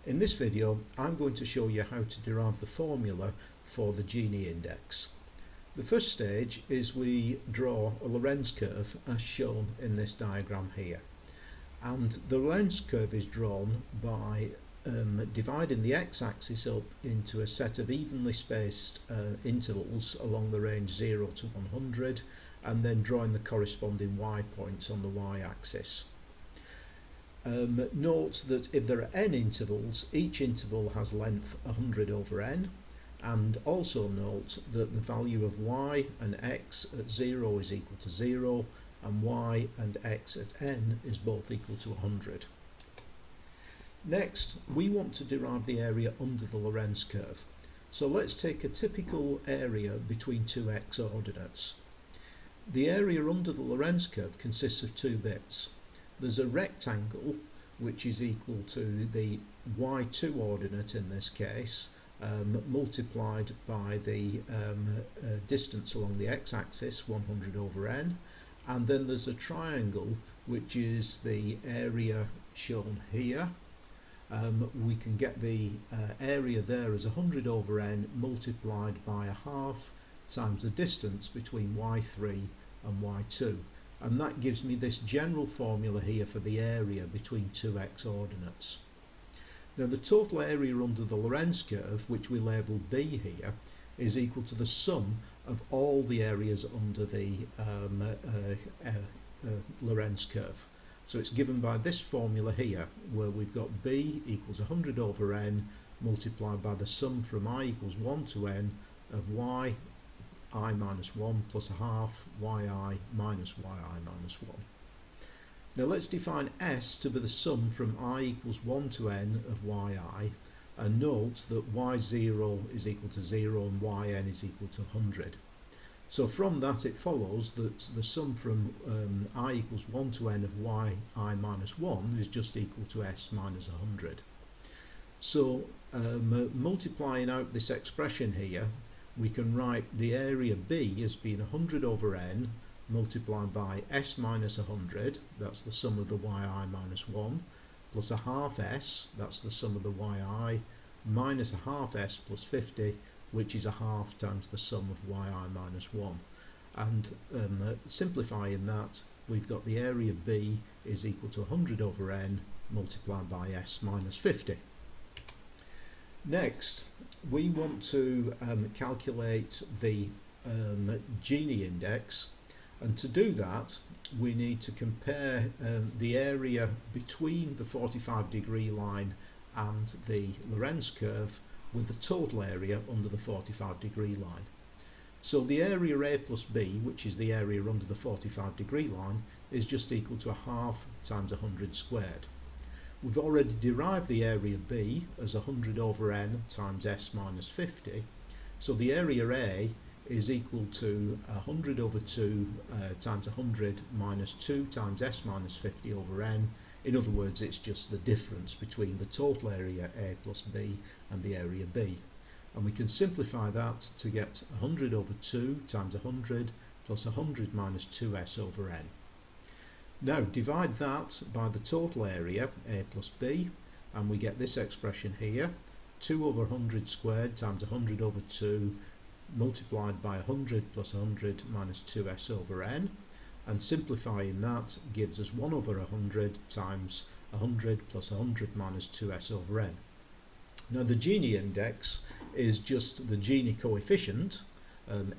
In this video I'm going to show you how to derive the formula for the Gini index. The first stage is we draw a Lorenz curve as shown in this diagram here, and the Lorenz curve is drawn by dividing the x-axis up into a set of evenly spaced intervals along the range 0 to 100 and then drawing the corresponding y points on the y-axis. Note that if there are n intervals, each interval has length 100 over n, and also note that the value of y and x at 0 is equal to 0 and y and x at n is both equal to 100. Next, we want to derive the area under the Lorenz curve. So let's take a typical area between two x ordinates. The area under the Lorenz curve consists of two bits. There's a rectangle which is equal to the y2 ordinate in this case multiplied by the distance along the x-axis, 100 over n, and then there's a triangle which is the area shown here. We can get the area there as 100 over n multiplied by a half times the distance between y3 and y2. And that gives me this general formula here for the area between two x ordinates. Now the total area under the Lorenz curve, which we label B here, is equal to the sum of all the areas under the Lorenz curve. So it's given by this formula here, where we've got B equals 100 over n multiplied by the sum from I equals 1 to n of y I minus 1 plus a half yi minus yi minus 1. Now let's define S to be the sum from I equals 1 to n of yi, and note that y0 is equal to 0 and yn is equal to 100. So from that it follows that the sum from I equals 1 to n of yi minus 1 is just equal to S minus 100. So multiplying out this expression here, we can write the area B as being 100 over n multiplied by S minus 100, that's the sum of the yi minus 1, plus a half S, that's the sum of the yi, minus a half S plus 50, which is a half times the sum of yi minus 1. And simplifying that, we've got the area B is equal to 100 over n multiplied by S minus 50. Next, we want to calculate the Gini index, and to do that we need to compare the area between the 45-degree line and the Lorenz curve with the total area under the 45-degree line. So the area A plus B, which is the area under the 45-degree line, is just equal to a half times 100 squared. We've already derived the area B as 100 over n times S minus 50, so the area A is equal to 100 over 2 times 100 minus 2 times S minus 50 over n. In other words, it's just the difference between the total area A plus B and the area B. And we can simplify that to get 100 over 2 times 100 plus 100 minus 2S over n. Now divide that by the total area, A plus B, and we get this expression here, 2 over 100 squared times 100 over 2 multiplied by 100 plus 100 minus 2S over n, and simplifying that gives us 1 over 100 times 100 plus 100 minus 2S over n. Now the Gini index is just the Gini coefficient,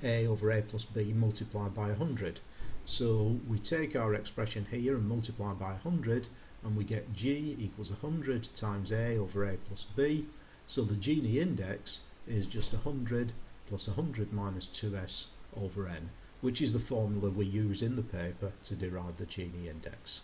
A over A plus B multiplied by 100. So we take our expression here and multiply by 100, and we get G equals 100 times A over A plus B. So the Gini index is just 100 plus 100 minus 2S over n, which is the formula we use in the paper to derive the Gini index.